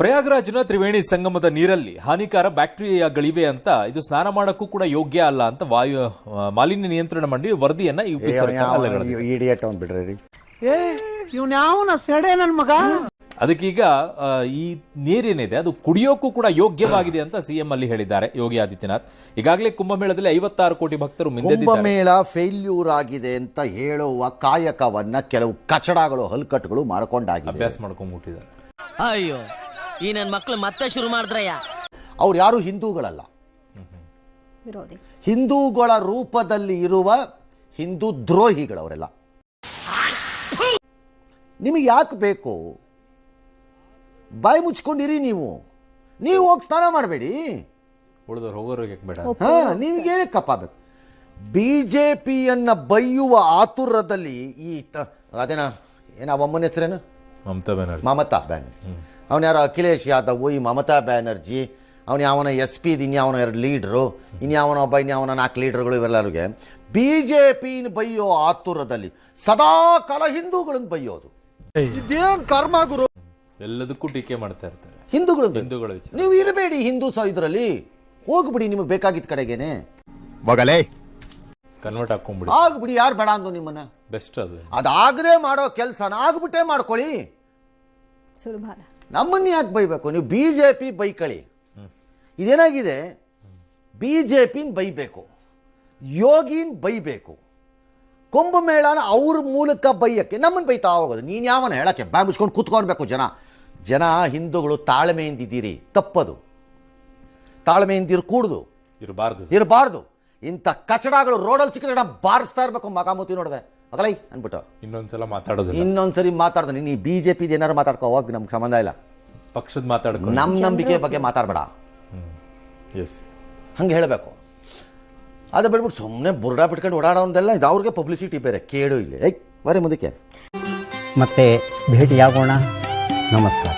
ಪ್ರಯಾಗ್ರಾಜ್ನ ತ್ರಿವೇಣಿ ಸಂಗಮದ ನೀರಲ್ಲಿ ಹಾನಿಕಾರ ಬ್ಯಾಕ್ಟೀರಿಯಾಗಳಿವೆ ಅಂತ ಇದು ಸ್ನಾನ ಮಾಡಕ್ಕೂ ಕೂಡ ಯೋಗ್ಯ ಅಲ್ಲ ಅಂತ ವಾಯು ಮಾಲಿನ್ಯ ನಿಯಂತ್ರಣ ಮಂಡಳಿ ವರದಿಯನ್ನ ಯುಪಿ ಸರ್ಕಾರ ಇಡಿಯಟ್ ಅವ್ನು ಬಿಡ್ರಿ ಇವ್ನ ಯಾವನ ಸೆಡೆ ನನ್ ಮಗ. ಅದಕ್ಕೀಗ ಈ ನೀರೇನಿದೆ ಅದು ಕುಡಿಯೋಕ್ಕೂ ಕೂಡ ಯೋಗ್ಯವಾಗಿದೆ ಅಂತ ಸಿಎಂ ಅಲ್ಲಿ ಹೇಳಿದ್ದಾರೆ ಯೋಗಿ ಆದಿತ್ಯನಾಥ್. ಈಗಾಗಲೇ ಕುಂಭಮೇಳದಲ್ಲಿ 56 ಕೋಟಿ ಭಕ್ತರು ಕುಂಭಮೇಳ ಫೇಲ್ಯೂರ್ ಆಗಿದೆ ಅಂತ ಹೇಳುವ ಕಾಯಕವನ್ನ ಕೆಲವು ಕಚಡಗಳು ಹಲ್ಕಟ್ಟುಗಳು ಮಾಡ್ಕೊಂಡಾಗಿದೆ, ಅಭ್ಯಾಸ ಮಾಡ್ಕೊಂಡ್ಬಿಟ್ಟಿದ್ದಾರೆ. ಅಯ್ಯೋ ಈ ನನ್ ಮಕ್ಳು ಮತ್ತೆ ಶುರು ಮಾಡಿದ್ರಯ್ಯ. ಅವ್ರು ಯಾರು ಹಿಂದೂಗಳಲ್ಲ, ಹಿಂದೂಗಳ ರೂಪದಲ್ಲಿ ಇರುವ ಹಿಂದೂ ದ್ರೋಹಿಗಳವರೆಲ್ಲ. ನಿಮಗೆ ಯಾಕೆ ಬೇಕು? ಬಾಯಿ ಮುಚ್ಕೊಂಡಿರಿ. ನೀವು ಹೋಗಿ ಸ್ನಾನ ಮಾಡಬೇಡಿ, ಉಳಿದವ್ರು ಹೋಗೋರಿಗೆ ಬೇಡ. ನಿಮಗೇನೆ ಕಪ್ಪ ಬೇಕು. ಬಿಜೆಪಿಯನ್ನ ಬೈಯುವ ಆತುರದಲ್ಲಿ ಅದೇನ ಅಮ್ಮನ ಹೆಸರೇನು ಮಮತಾ ಬ್ಯಾನರ್ಜಿ, ಅವನು ಯಾರೋ ಅಖಿಲೇಶ್ ಯಾದವ್, ಈ ಮಮತಾ ಬ್ಯಾನರ್ಜಿ, ಅವನು ಯಾವನ SP ಇನ್ಯಾವನ 2 ಲೀಡ್ರು, ಇನ್ಯಾವನ 4 ಲೀಡರ್ಗಳು, ಇವೆಲ್ಲರಿಗೆ ಬಿಜೆಪಿನ ಬೈಯೋ ಆತುರದಲ್ಲಿ ಸದಾ ಕಾಲ ಹಿಂದೂಗಳನ್ನು ಬೈಯೋದು ಇದೇನ್ ಕರ್ಮ ಗುರು? ಎಲ್ಲದಕ್ಕೂ ಟೀಕೆ ಮಾಡ್ತಾ ಇರ್ತಾರೆ ಹಿಂದೂಗಳು. ನೀವು ಇರಬೇಡಿ ಹಿಂದೂ ಇದರಲ್ಲಿ, ಹೋಗ್ಬಿಡಿ ನಿಮಗೆ ಬೇಕಾಗಿದ್ದ ಕಡೆಗೇನೆ ಕನ್ವರ್ಟ್ ಹಾಕೊಂಡ್ಬಿಡಿ, ಆಗ್ಬಿಡಿ. ಯಾರು ಬೇಡ ಅಂದು ನಿಮ್ಮನ್ನ? ಬೆಸ್ಟ್ ಅದಾಗದೆ ಮಾಡೋ ಕೆಲಸನ ಆಗ್ಬಿಟ್ಟೆ ಮಾಡ್ಕೊಳ್ಳಿ. ನಮ್ಮನ್ನ ಯಾಕೆ ಬೈಬೇಕು? ನೀವು ಬಿಜೆಪಿ ಬೈಕಳಿ. ಇದೇನಾಗಿದೆ, ಬಿಜೆಪಿನ ಬೈಬೇಕು, ಯೋಗಿನ್ ಬೈಬೇಕು, ಕುಂಭಮೇಳನ ಅವ್ರ ಮೂಲಕ ಬೈಯಕ್ಕೆ ನಮ್ಮನ್ನು ಬೈತಾ ಹೋಗೋದು. ನೀನು ಯಾವನ ಹೇಳಕ್ಕೆ ಬಾಯಿ ಮುಚ್ಕೊಂಡು ಕೂತ್ಕೊಳ್ಬೇಕು. ಜನ ಹಿಂದೂಗಳು ತಾಳ್ಮೆಯಿಂದಿದ್ದೀರಿ, ತಪ್ಪದು. ತಾಳ್ಮೆಯಿಂದ ಕೂಡುದು ಇರಬಾರ್ದು. ಇಂಥ ಕಚಡಗಳು ರೋಡಲ್ಲಿ ಸಿಕ್ಕಿದ್ರೆ ಬಾರಿಸ್ತಾ ಇರ್ಬೇಕು. ಮಗಾಮೂತಿ ನೋಡಿದೆ ಮಗಳೈ ಅನ್ಬಿಟ್ಟು ಇನ್ನೊಂದ್ಸರಿ ಮಾತಾಡ್ದೆ. ನೀನು ಈ ಬಿಜೆಪಿದು ಏನಾರು ಮಾತಾಡ್ಕೋ ಹೋಗಿ, ನಮ್ಗೆ ಸಂಬಂಧ ಇಲ್ಲ. ಪಕ್ಷದ ಮಾತಾಡ್ಕೊ, ನಮ್ಮ ನಂಬಿಕೆ ಬಗ್ಗೆ ಮಾತಾಡಬೇಡ, ಹಂಗೆ ಹೇಳಬೇಕು. ಅದು ಬಿಡ್ಬಿಟ್ಟು ಸುಮ್ಮನೆ ಬುರ್ಡಾ ಬಿಟ್ಕೊಂಡು ಓಡಾಡೋದೆಲ್ಲ ಇದು ಅವ್ರಿಗೆ ಪಬ್ಲಿಸಿಟಿ ಬೇರೆ, ಕೇಳು. ಇಲ್ಲಿ ಬರೀ ಮುಂದಕ್ಕೆ ಮತ್ತೆ ಭೇಟಿಯಾಗೋಣ. ನಮಸ್ಕಾರ.